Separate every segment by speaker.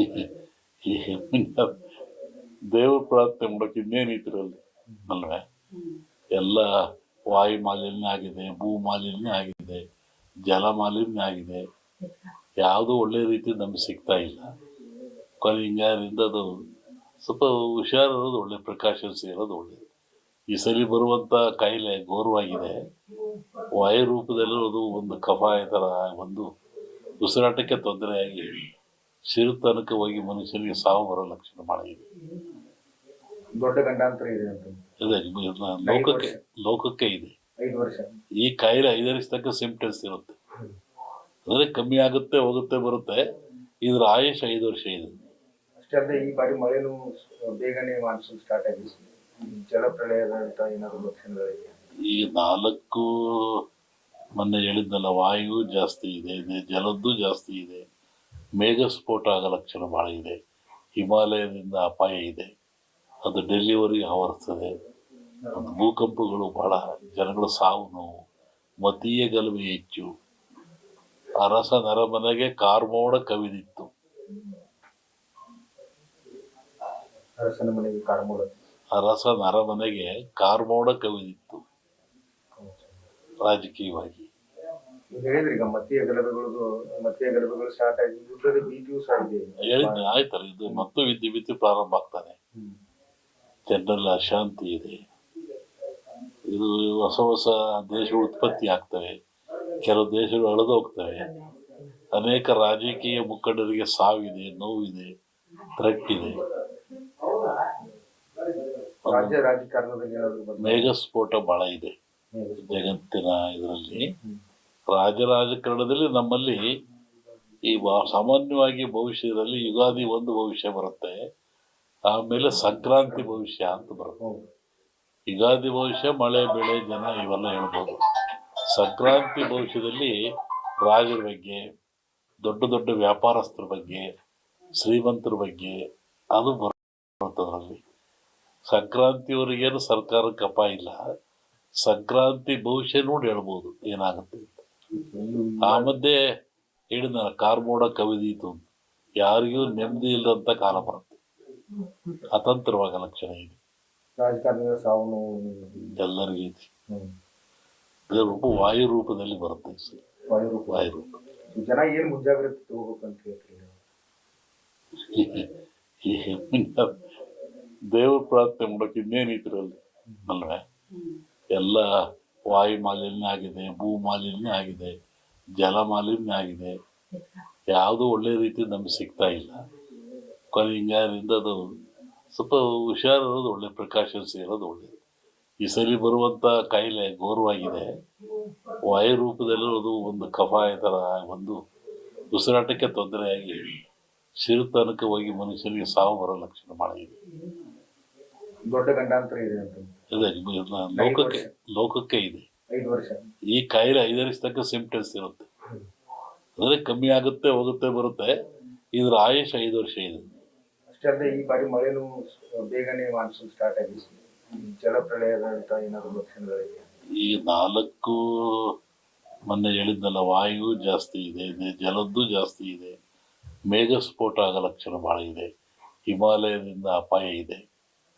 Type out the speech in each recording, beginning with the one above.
Speaker 1: ಈ ದೇವ್ರ ಪ್ರಾರ್ಥನೆ ಮಾಡೋಕೆ ಇನ್ನೇನಿದ್ರಲ್ಲಿ ಅಲ್ವೇ? ಎಲ್ಲ ವಾಯು ಮಾಲಿನ್ಯ ಆಗಿದೆ, ಭೂ ಮಾಲಿನ್ಯ ಆಗಿದೆ, ಜಲ ಮಾಲಿನ್ಯ ಆಗಿದೆ. ಯಾವುದೂ ಒಳ್ಳೆ ರೀತಿ ನಮ್ಗೆ ಸಿಗ್ತಾ ಇಲ್ಲ. ಹಿಂಗಾರಿಂದ ಅದು ಸ್ವಲ್ಪ ಹುಷಾರಿರೋದು ಒಳ್ಳೆ, ಪ್ರಿಕಾಷನ್ಸ್ ಇರೋದು ಒಳ್ಳೆಯದು. ಈ ಸರಿ ಬರುವಂಥ ಕಾಯಿಲೆ ಘೋರವಾಗಿದೆ. ವಾಯು ರೂಪದಲ್ಲಿರೋದು ಒಂದು ಕಫ ಥರ ಒಂದು ಉಸಿರಾಟಕ್ಕೆ ತೊಂದರೆಯಾಗಿ ಸಿರುತನಕ ಹೋಗಿ ಮನುಷ್ಯನಿಗೆ ಸಾವು ಬರೋ ಲಕ್ಷಣ ಭಾಳ ಇದೆ.
Speaker 2: ದೊಡ್ಡ ಗಂಡಾಂತರ ಇದೆ ಅಂತ
Speaker 1: ಲೋಕಕ್ಕೆ ಇದೆ.
Speaker 2: 5 ವರ್ಷ
Speaker 1: ಈ ಕಾಯಿಲೆ 5 ವರ್ಷ ತನಕ ಸಿಂಪ್ಟಮ್ಸ್ ಇರುತ್ತೆ. ಅಂದರೆ ಕಮ್ಮಿ ಆಗುತ್ತೆ, ಹೋಗುತ್ತೆ, ಬರುತ್ತೆ. ಇದ್ರ ಆಯುಷ್ 5 ವರ್ಷ ಇದೆ.
Speaker 2: ಅಷ್ಟೇ ಅಲ್ಲದೆ ಈ ಬಾರಿ ಮಳೆನೂ ಬೇಗನೆ ಮಾನ್ಸೂನ್ ಸ್ಟಾರ್ಟ್ ಆಗಿದೆ. ಜಲಪ್ರಳಯದಂತ ಏನಾದರೂ ಲಕ್ಷಣಗಳಿದೆ?
Speaker 1: ಈ 4 ಮೊನ್ನೆ ಹೇಳಿದ್ನಲ್ಲ, ವಾಯು ಜಾಸ್ತಿ ಇದೆ, ಜಲದ್ದು ಜಾಸ್ತಿ ಇದೆ, ಮೇಘಸ್ಫೋಟ ಆಗೋ ಲಕ್ಷಣ ಭಾಳ ಇದೆ, ಹಿಮಾಲಯದಿಂದ ಅಪಾಯ ಇದೆ, ಅದು ಡೆಲಿವರಿ ಆವರಿಸ್ತದೆ, ಅದು ಭೂಕಂಪಗಳು ಭಾಳ, ಜನಗಳ ಸಾವು ನೋವು, ಮತೀಯ ಗಲಭೆ ಹೆಚ್ಚು, ಅರಸ ನರಮನೆಗೆ ಕಾರ್ಮೋಡ ಕವಿದಿತ್ತು. ಅರಸ ನರಮನೆಗೆ ಕಾರ್ಮೋಡ ಕವಿದಿತ್ತು ರಾಜಕೀಯವಾಗಿ.
Speaker 2: ಹೇಳಿದ್ರಿ ಈಗ ಮತೀಯ ಗಲಭೆಗಳು ಸ್ಟಾರ್ಟ್ ಆಗಿ ಯುದ್ಧದ ಭೀತಿಯೂ ಸಹ ಇದೆ.
Speaker 1: ಹೇಳಿದ್ದೆ ಆಯ್ತಲ್ಲ, ಇದು ಮತ್ತು ವಿದ್ಯುತ್ ಪ್ರಾರಂಭ ಆಗ್ತಾನೆ. ಜನರಲ್ಲಿ ಅಶಾಂತಿ ಇದೆ. ಇದು ಹೊಸ ಹೊಸ ದೇಶಗಳು ಉತ್ಪತ್ತಿ ಆಗ್ತವೆ, ಕೆಲವು ದೇಶಗಳು ಅಳೆದು ಹೋಗ್ತವೆ. ಅನೇಕ ರಾಜಕೀಯ ಮುಖಂಡರಿಗೆ ಸಾವಿದೆ, ನೋವಿದೆ, ಥ್ರೆಟ್ ಇದೆ.
Speaker 2: ರಾಜ್ಯ ರಾಜಕಾರಣದಲ್ಲಿ
Speaker 1: ಮೇಘಸ್ಫೋಟ ಬಹಳ ಇದೆ ಜಗತ್ತಿನ ಇದರಲ್ಲಿ. ರಾಜಕಾರಣದಲ್ಲಿ ನಮ್ಮಲ್ಲಿ ಈ ಸಾಮಾನ್ಯವಾಗಿ ಭವಿಷ್ಯದಲ್ಲಿ ಯುಗಾದಿ ಒಂದು ಭವಿಷ್ಯ ಬರುತ್ತೆ, ಆಮೇಲೆ ಸಂಕ್ರಾಂತಿ ಭವಿಷ್ಯ ಅಂತ ಬರುತ್ತೆ. ಯುಗಾದಿ ಭವಿಷ್ಯ ಮಳೆ ಬೆಳೆ ಜನ ಇವೆಲ್ಲ ಹೇಳ್ಬೋದು. ಸಂಕ್ರಾಂತಿ ಭವಿಷ್ಯದಲ್ಲಿ ರಾಜರ ಬಗ್ಗೆ, ದೊಡ್ಡ ದೊಡ್ಡ ವ್ಯಾಪಾರಸ್ಥರ ಬಗ್ಗೆ, ಶ್ರೀಮಂತರ ಬಗ್ಗೆ ಅದು ಬರ್ತದ್ರಲ್ಲಿ. ಸಂಕ್ರಾಂತಿಯವರಿಗೇನು ಸರ್ಕಾರಕ್ಕೆ ಅಪಾಯ ಇಲ್ಲ, ಸಂಕ್ರಾಂತಿ ಭವಿಷ್ಯ ನೋಡಿ ಹೇಳ್ಬೋದು ಏನಾಗುತ್ತೆ ಅಂತ. ಆ ಮಧ್ಯೆ ಹೇಳಿದ ಕಾರ್ಮೋಡ ಕವಿದೀತು ಅಂತ, ಯಾರಿಗೂ ನೆಮ್ಮದಿ ಇಲ್ಲದಂತ ಕಾಲ ಬರುತ್ತೆ, ಅತಂತ್ರವಾಗ ಲಕ್ಷಣ ಇದೆ.
Speaker 2: ರಾಜಕಾರಣದ ಸಾವು ನೋವು
Speaker 1: ಎಲ್ಲರಿಗೂ ಇದೆ. ಇದರ ರೂಪ ವಾಯು ರೂಪದಲ್ಲಿ ಬರುತ್ತೆ. ವಾಯು ರೂಪ.
Speaker 2: ಜನ ಏನು ಮುಂಜಾಗ್ರತೆ ತಗೋಬೇಕಂತ ಹೇಳ್ತೀವಿ?
Speaker 1: ದೇವ್ರ ಪ್ರಾರ್ಥನೆ ಮಾಡೋಕೆ ಇನ್ನೇನಿದ್ರಲ್ಲಿ ಅಲ್ವೇ? ಎಲ್ಲ ವಾಯು ಮಾಲಿನ್ಯ ಆಗಿದೆ, ಭೂ ಮಾಲಿನ್ಯ ಆಗಿದೆ, ಜಲ ಮಾಲಿನ್ಯ ಆಗಿದೆ. ಯಾವುದೂ ಒಳ್ಳೆ ರೀತಿ ನಮ್ಗೆ ಸಿಗ್ತಾ ಇಲ್ಲ. ಹಿಂಗಾರಿಂದ ಅದು ಸ್ವಲ್ಪ ಹುಷಾರಿರೋದು ಒಳ್ಳೆ, ಪ್ರಿಕಾಷನ್ಸ್ ಇರೋದು ಒಳ್ಳೆಯದು. ಈ ಸರಿ ಬರುವಂಥ ಕಾಯಿಲೆ ಘೋರವಾಗಿದೆ. ವಾಯು ರೂಪದಲ್ಲಿರೋದು ಒಂದು ಕಫ ಥರ ಒಂದು ಉಸಿರಾಟಕ್ಕೆ ತೊಂದರೆಯಾಗಿ ಸಿರುತನಕ ಹೋಗಿ ಮನುಷ್ಯನಿಗೆ ಸಾವು ಬರೋ ಲಕ್ಷಣ ಭಾಳ ಇದೆ.
Speaker 2: ದೊಡ್ಡ ಗಂಡಾಂತರ ಇದೆ ಅಂತ
Speaker 1: ಲೋಕಕ್ಕೆ ಇದೆ.
Speaker 2: 5 ವರ್ಷ
Speaker 1: ಈ ಕಾಯಿಲೆ 5 ವರ್ಷ ತನಕ ಸಿಂಪ್ಟಮ್ಸ್ ಇರುತ್ತೆ. ಅಂದರೆ ಕಮ್ಮಿ ಆಗುತ್ತೆ, ಹೋಗುತ್ತೆ, ಬರುತ್ತೆ. ಇದ್ರ ಆಯುಷ್ 5 ವರ್ಷ ಇದೆ.
Speaker 2: ಅಷ್ಟೇ ಅಲ್ಲದೆ ಈ ಬಾರಿ ಮಳೆನೂ ಬೇಗನೆ ಮಾನ್ಸೂನ್ ಸ್ಟಾರ್ಟ್ ಆಗಿದೆ. ಜಲಪ್ರಳಯದಂತ ಏನಾದರೂ ಲಕ್ಷಣಗಳಿದೆ? ಈ
Speaker 1: 4 ಮೊನ್ನೆ ಹೇಳಿದ್ನಲ್ಲ, ವಾಯು ಜಾಸ್ತಿ ಇದೆ, ಜಲದ್ದು ಜಾಸ್ತಿ ಇದೆ, ಮೇಘಸ್ಫೋಟ ಆಗೋ ಲಕ್ಷಣ ಭಾಳ ಇದೆ, ಹಿಮಾಲಯದಿಂದ ಅಪಾಯ ಇದೆ,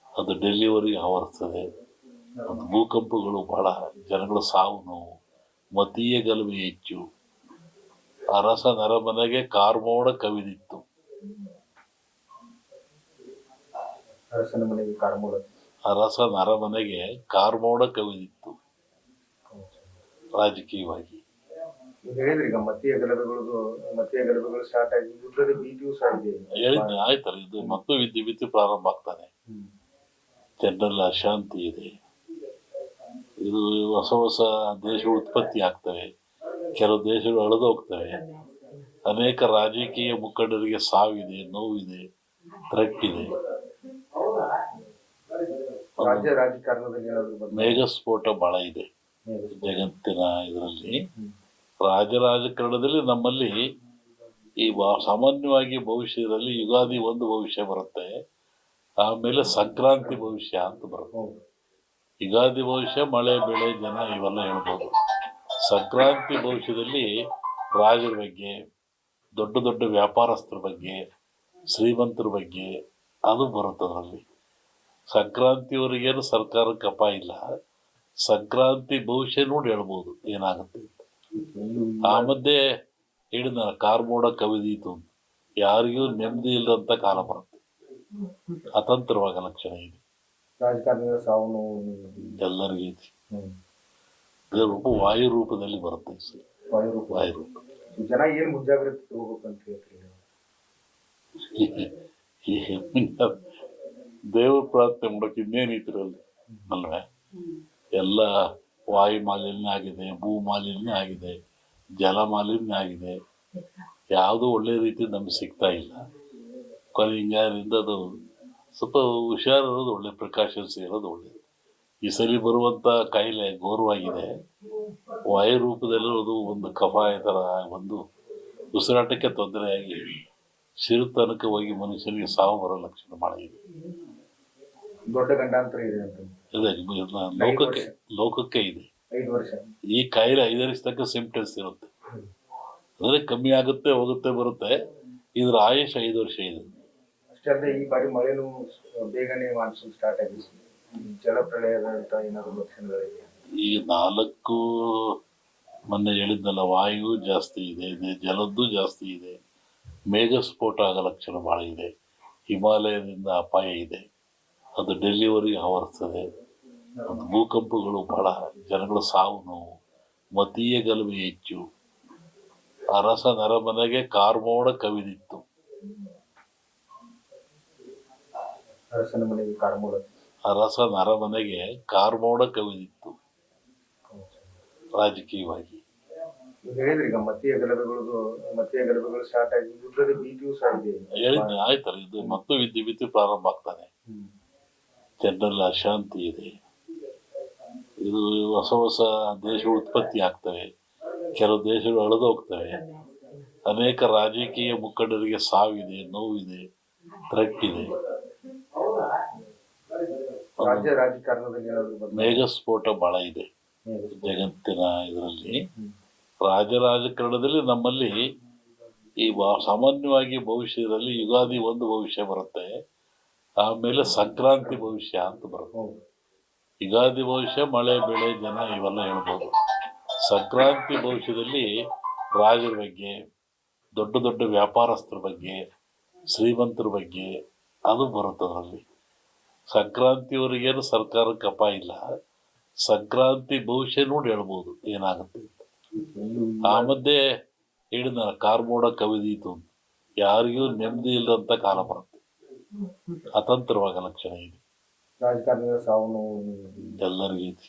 Speaker 1: ಅದು ಡೆಲಿವರಿ ಆವರಿಸ್ತದೆ, ಅದು ಭೂಕಂಪಗಳು ಭಾಳ, ಜನಗಳ ಸಾವು ನೋವು, ಮತೀಯ ಗಲಭೆ ಹೆಚ್ಚು, ಅರಸ ನರಮನೆಗೆ ಕಾರ್ಮೋಡ ಕವಿದಿತ್ತು. ಅರಸ ನರಮನೆಗೆ ಕಾರ್ಮೋಡ ಕವಿದಿತ್ತು ರಾಜಕೀಯವಾಗಿ.
Speaker 2: ಹೇಳಿದ್ರಿ ಈಗ ಮತೀಯ ಗಲಭೆಗಳು ಸ್ಟಾರ್ಟ್ ಆಗಿ ಯುದ್ಧದ ಭೀತಿಯೂ ಸಹ ಇದೆ.
Speaker 1: ಹೇಳಿದ್ದೆ ಆಯ್ತಲ್ಲ, ಇದು ಮತ್ತು ವಿದ್ಯುತ್ ಪ್ರಾರಂಭ ಆಗ್ತಾನೆ. ಜನರಲ್ಲಿ ಅಶಾಂತಿ ಇದೆ. ಇದು ಹೊಸ ಹೊಸ ದೇಶಗಳು ಉತ್ಪತ್ತಿ ಆಗ್ತವೆ, ಕೆಲವು ದೇಶಗಳು ಅಳೆದು ಹೋಗ್ತವೆ. ಅನೇಕ ರಾಜಕೀಯ ಮುಖಂಡರಿಗೆ ಸಾವಿದೆ, ನೋವಿದೆ, ಥ್ರೆಟ್ ಇದೆ.
Speaker 2: ರಾಜ್ಯ ರಾಜಕಾರಣದಲ್ಲಿ
Speaker 1: ಮೇಘಸ್ಫೋಟ ಬಹಳ ಇದೆ ಜಗತ್ತಿನ ಇದರಲ್ಲಿ. ರಾಜಕಾರಣದಲ್ಲಿ ನಮ್ಮಲ್ಲಿ ಈ ಸಾಮಾನ್ಯವಾಗಿ ಭವಿಷ್ಯದಲ್ಲಿ ಯುಗಾದಿ ಒಂದು ಭವಿಷ್ಯ ಬರುತ್ತೆ, ಆಮೇಲೆ ಸಂಕ್ರಾಂತಿ ಭವಿಷ್ಯ ಅಂತ ಬರುತ್ತೆ. ಯುಗಾದಿ ಭವಿಷ್ಯ ಮಳೆ ಬೆಳೆ ಜನ ಇವೆಲ್ಲ ಹೇಳ್ಬೋದು. ಸಂಕ್ರಾಂತಿ ಭವಿಷ್ಯದಲ್ಲಿ ರಾಜರ ಬಗ್ಗೆ, ದೊಡ್ಡ ದೊಡ್ಡ ವ್ಯಾಪಾರಸ್ಥರ ಬಗ್ಗೆ, ಶ್ರೀಮಂತರ ಬಗ್ಗೆ ಅದು ಬರುತ್ತೆ ಅದರಲ್ಲಿ. ಸಂಕ್ರಾಂತಿವರೆಗೇನು ಸರ್ಕಾರಕ್ಕೆ ಅಪಾಯ ಇಲ್ಲ. ಸಂಕ್ರಾಂತಿ ಭವಿಷ್ಯ ನೋಡಿ ಹೇಳ್ಬೋದು ಏನಾಗುತ್ತೆ ಅಂತ. ಆ ಮಧ್ಯೆ ಹೇಳಿದ ಕಾರ್ಮೋಡ ಕವಿದೀತು ಅಂತ, ಯಾರಿಗೂ ನೆಮ್ಮದಿ ಇಲ್ಲದಂತ ಕಾಲ ಬರುತ್ತೆ. ಅತಂತ್ರವಾಗ ಲಕ್ಷಣ ಇದೆ,
Speaker 2: ರಾಜಕಾರಣಿಗಳ ಸಾವು ನೋವು
Speaker 1: ಎಲ್ಲರಿಗೂ ಇದೆ. ಇದರ ರೂಪ ವಾಯು ರೂಪದಲ್ಲಿ ಬರುತ್ತೆ ಸರ್. ವಾಯು ರೂಪ.
Speaker 2: ಜನ ಏನ್ ಮುಂಜಾಗ್ರತೆ ತಗೋಬೇಕಂತ ಹೇಳ್ತೀರಿ
Speaker 1: ದೇವ್ರ ಪ್ರಾರ್ಥನೆ ಮಾಡೋಕೆ ಇನ್ನೇನಿದ್ರಲ್ಲಿ ಅಲ್ವೇ. ಎಲ್ಲ ವಾಯು ಮಾಲಿನ್ಯ ಆಗಿದೆ, ಭೂ ಮಾಲಿನ್ಯ ಆಗಿದೆ, ಜಲ ಮಾಲಿನ್ಯ ಆಗಿದೆ. ಯಾವುದೂ ಒಳ್ಳೆ ರೀತಿ ನಮ್ಗೆ ಸಿಗ್ತಾ ಇಲ್ಲ. ಕೊನೆ ಹಿಂಗಾರಿಂದ ಅದು ಸ್ವಲ್ಪ ಹುಷಾರಿರೋದು ಒಳ್ಳೆ, ಪ್ರಿಕಾಷನ್ಸ್ ಇರೋದು ಒಳ್ಳೆಯದು. ಈ ಸಲ ಬರುವಂಥ ಕಾಯಿಲೆ ಘೋರವಾಗಿದೆ. ವಾಯು ರೂಪದಲ್ಲಿರೋದು ಒಂದು ಕಫಾಯ ಥರ ಒಂದು ಉಸಿರಾಟಕ್ಕೆ ತೊಂದರೆಯಾಗಿ ಸಿರುತನಕ್ಕೆ ಹೋಗಿ ಮನುಷ್ಯನಿಗೆ ಸಾವು ಬರೋ ಲಕ್ಷಣ ಮಾಡಿದೆ.
Speaker 2: ದೊಡ್ಡ ಗಂಡಾಂತರ ಇದೆ ಅಂತ
Speaker 1: ಲೋಕಕ್ಕೆ ಇದೆ.
Speaker 2: 5 ವರ್ಷ
Speaker 1: ಈ ಕಾಯಿಲೆ 5 ವರ್ಷ ತನಕ ಸಿಂಪ್ಟಮ್ಸ್ ಇರುತ್ತೆ. ಅಂದರೆ ಕಮ್ಮಿ ಆಗುತ್ತೆ, ಹೋಗುತ್ತೆ, ಬರುತ್ತೆ. ಇದ್ರ ಆಯುಷ್ 5 ವರ್ಷ ಇದೆ.
Speaker 2: ಅಷ್ಟೇ ಅಲ್ಲದೆ ಈ ಬಾರಿ ಮಳೆನೂ ಬೇಗನೆ ಮಾನ್ಸೂನ್ ಸ್ಟಾರ್ಟ್ ಆಗಿದೆ. ಜಲಪ್ರಳಯದಂತ ಏನಾದ್ರು ಲಕ್ಷಣಗಳಿವೆ?
Speaker 1: ಈಗ 4 ಮೊನ್ನೆ ಹೇಳಿದ್ನಲ್ಲ, ವಾಯು ಜಾಸ್ತಿ ಇದೆ, ಜಲದ್ದು ಜಾಸ್ತಿ ಇದೆ, ಮೇಘಸ್ಫೋಟ ಆಗೋ ಲಕ್ಷಣ ಭಾಳ ಇದೆ, ಹಿಮಾಲಯದಿಂದ ಅಪಾಯ ಇದೆ, ಅದು ಡೆಲ್ಲಿವರೆಗೆ ಆವರಿಸ್ತದೆ. ಅದು ಭೂಕಂಪಗಳು ಭಾಳ, ಜನಗಳ ಸಾವು ನೋವು, ಮತೀಯ ಗಲಭೆ ಹೆಚ್ಚು. ಅರಸ ನರಮನೆಗೆ ಕಾರ್ಮೋಡ ಕವಿದಿತ್ತು.
Speaker 2: ಅರಸನ ಮನೆಗೆ ಕಾರ್ಮೋಡ,
Speaker 1: ಅರಸ ನರಮನೆಗೆ ಕಾರ್ಮೋಡ ಕವಿದಿತ್ತು ರಾಜಕೀಯವಾಗಿ.
Speaker 2: ಹೇಳಿದ್ರಿ ಈಗ ಮತೀಯ ಗಲಭೆಗಳು ಸ್ಟಾರ್ಟ್ ಆಗಿ ಯುದ್ಧದ ಭೀತಿಯೂ ಸಹ ಇದೆ.
Speaker 1: ಹೇಳಿದ್ದೆ ಆಯ್ತಲ್ಲ, ಇದು ಮತ್ತು ವಿದ್ಯುತ್ ಪ್ರಾರಂಭ ಆಗ್ತಾನೆ. ಜನರಲ್ಲಿ ಅಶಾಂತಿ ಇದೆ. ಇದು ಹೊಸ ಹೊಸ ದೇಶಗಳು ಉತ್ಪತ್ತಿ ಆಗ್ತವೆ, ಕೆಲವು ದೇಶಗಳು ಅಳೆದು ಹೋಗ್ತವೆ. ಅನೇಕ ರಾಜಕೀಯ ಮುಖಂಡರಿಗೆ ಸಾವಿದೆ, ನೋವಿದೆ, ಥ್ರೆಟ್ ಇದೆ.
Speaker 2: ರಾಜ್ಯ ರಾಜಕಾರಣದಲ್ಲಿ ಏನಾದ್ರು
Speaker 1: ಮೇಘಸ್ಫೋಟ ಬಹಳ ಇದೆ ಜಗತ್ತಿನ ಇದರಲ್ಲಿ. ರಾಜಕಾರಣದಲ್ಲಿ ನಮ್ಮಲ್ಲಿ ಈ ಸಾಮಾನ್ಯವಾಗಿ ಭವಿಷ್ಯದಲ್ಲಿ ಯುಗಾದಿ ಒಂದು ಭವಿಷ್ಯ ಬರುತ್ತೆ, ಆಮೇಲೆ ಸಂಕ್ರಾಂತಿ ಭವಿಷ್ಯ ಅಂತ ಬರುತ್ತೆ. ಯುಗಾದಿ ಭವಿಷ್ಯ ಮಳೆ ಬೆಳೆ ಜನ ಇವೆಲ್ಲ ಹೇಳ್ಬೋದು. ಸಂಕ್ರಾಂತಿ ಭವಿಷ್ಯದಲ್ಲಿ ರಾಜರ ಬಗ್ಗೆ, ದೊಡ್ಡ ದೊಡ್ಡ ವ್ಯಾಪಾರಸ್ಥರ ಬಗ್ಗೆ, ಶ್ರೀಮಂತರ ಬಗ್ಗೆ ಅದು ಬರುತ್ತೆ ಅದರಲ್ಲಿ. ಸಂಕ್ರಾಂತಿವರೆಗೇನು ಸರ್ಕಾರಕ್ಕೆ ಅಪಾಯ ಇಲ್ಲ. ಸಂಕ್ರಾಂತಿ ಭವಿಷ್ಯ ನೋಡಿ ಹೇಳ್ಬೋದು ಏನಾಗುತ್ತೆ ಅಂತ. ಆ ಮಧ್ಯೆ ಹೇಳಿದ ಕಾರ್ಮೋಡ ಕವಿದೀತು ಅಂತ, ಯಾರಿಗೂ ನೆಮ್ಮದಿ ಇಲ್ಲದಂತ ಕಾಲ ಬರುತ್ತೆ. ಅತಂತ್ರವಾಗ ಲಕ್ಷಣ ಇದೆ,
Speaker 2: ರಾಜಕಾರಣಿಗಳ ಸಾವು ನೋವು
Speaker 1: ಎಲ್ಲರಿಗೂ ಇದೆ.